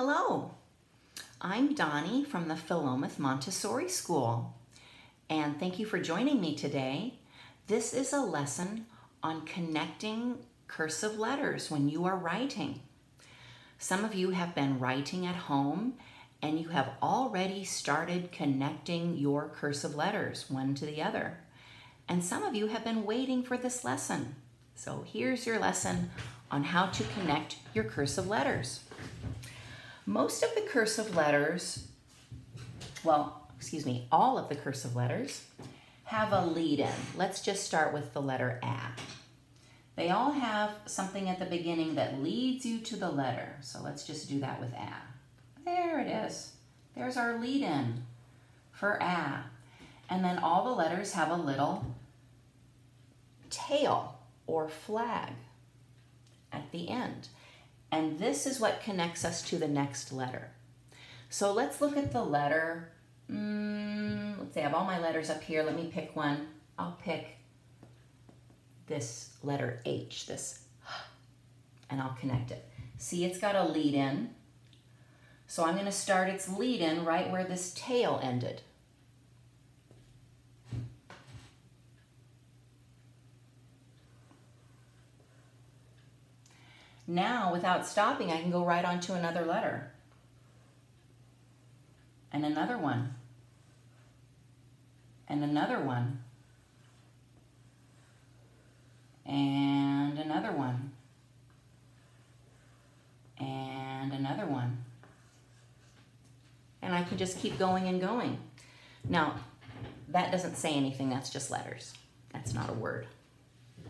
Hello, I'm Donnie from the Philomath Montessori School, and thank you for joining me today. This is a lesson on connecting cursive letters when you are writing. Some of you have been writing at home and you have already started connecting your cursive letters one to the other. And some of you have been waiting for this lesson. So here's your lesson on how to connect your cursive letters. Most of the cursive letters, all of the cursive letters have a lead-in. Let's just start with the letter A. They all have something at the beginning that leads you to the letter. So let's just do that with A. There it is. There's our lead-in for A. And then all the letters have a little tail or flag at the end. And this is what connects us to the next letter. So let's look at the letter. Let's see, I have all my letters up here. Let me pick one. I'll pick this letter H, and I'll connect it. See, it's got a lead in. So I'm going to start its lead in right where this tail ended. Now, without stopping, I can go right on to another letter. And another one. And another one. And another one. And another one. And I can just keep going and going. Now, that doesn't say anything. That's just letters. That's not a word.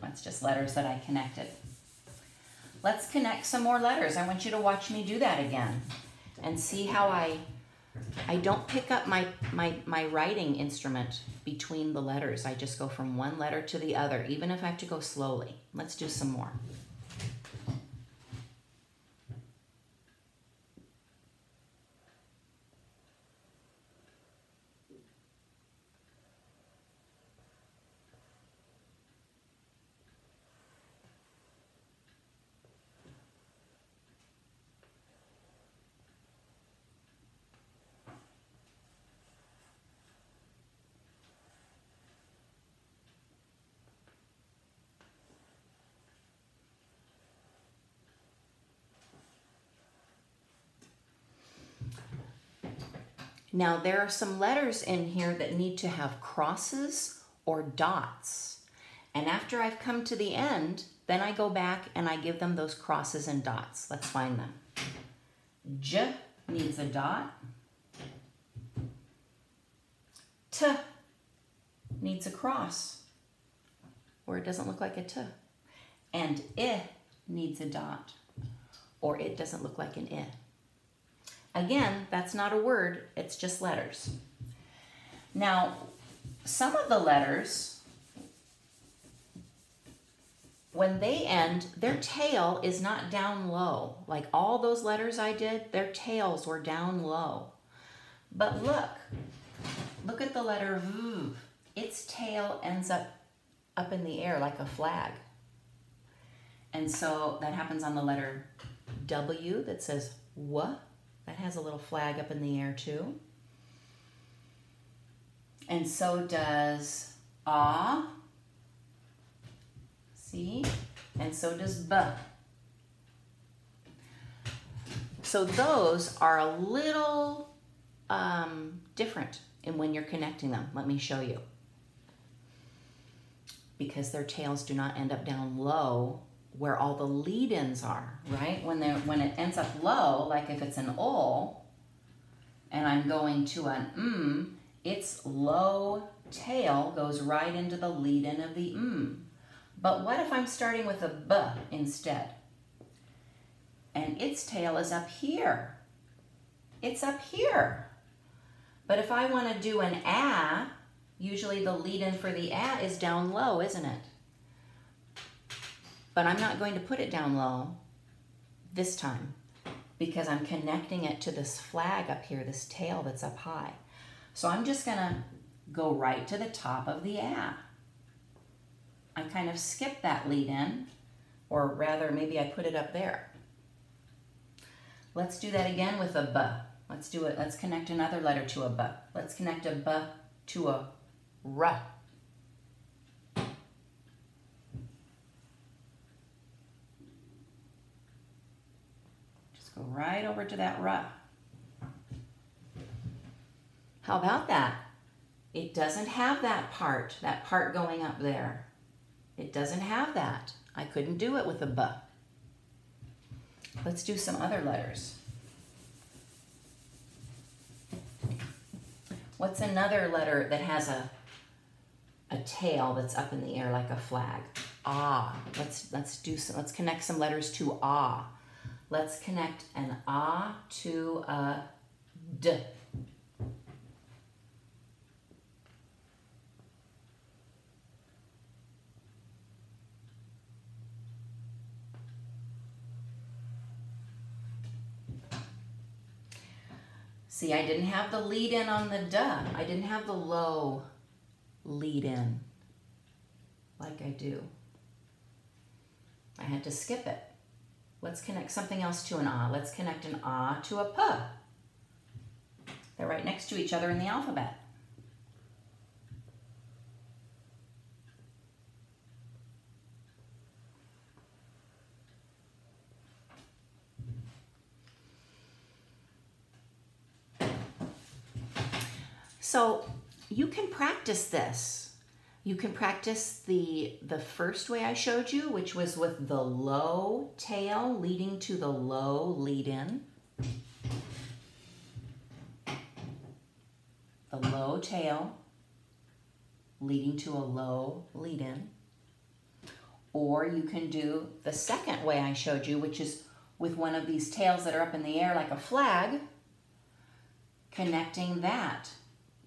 That's just letters that I connected. Let's connect some more letters. I want you to watch me do that again and see how I don't pick up my writing instrument between the letters. I just go from one letter to the other, even if I have to go slowly. Let's do some more. Now, there are some letters in here that need to have crosses or dots. And after I've come to the end, then I go back and I give them those crosses and dots. Let's find them. J needs a dot. T needs a cross, or it doesn't look like a T. And I needs a dot, or it doesn't look like an I. Again, that's not a word, it's just letters. Now, some of the letters, when they end, their tail is not down low. Like all those letters I did, their tails were down low. But look at the letter V. Its tail ends up in the air like a flag. And so that happens on the letter W that says W. That has a little flag up in the air too. And so does A. See? And so does B. So those are a little different in when you're connecting them. Let me show you. Because their tails do not end up down low where all the lead-ins are, right? When it ends up low, like if it's an O, and I'm going to an its low tail goes right into the lead-in of the But what if I'm starting with a B instead? And its tail is up here. It's up here. But if I want to do an A, usually the lead-in for the A is down low, isn't it? But I'm not going to put it down low this time because I'm connecting it to this flag up here, this tail that's up high. So I'm just going to go right to the top of the A. I kind of skip that lead in, or rather maybe I put it up there. Let's do that again with a B. Let's do it. Let's connect another letter to a B. Let's connect a B to a R. Just go right over to that R. How about that? It doesn't have that part going up there. It doesn't have that. I couldn't do it with a B. Let's do some other letters. What's another letter that has a tail that's up in the air like a flag? Ah. Let's connect some letters to ah. Let's connect an ah to a D. See, I didn't have the lead in on the duh. I didn't have the low lead in like I do. I had to skip it. Let's connect something else to an ah. Let's connect an ah to a p. They're right next to each other in the alphabet. So you can practice this. You can practice the first way I showed you, which was with the low tail leading to the low lead in. The low tail leading to a low lead in. Or you can do the second way I showed you, which is with one of these tails that are up in the air like a flag, connecting that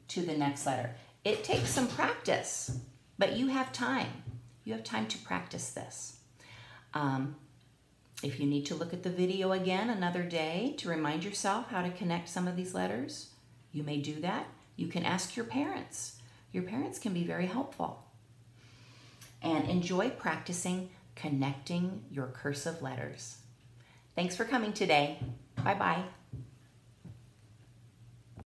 to the next letter. It takes some practice, but you have time. You have time to practice this. If you need to look at the video again another day to remind yourself how to connect some of these letters, you may do that. You can ask your parents. Your parents can be very helpful. And enjoy practicing connecting your cursive letters. Thanks for coming today. Bye-bye.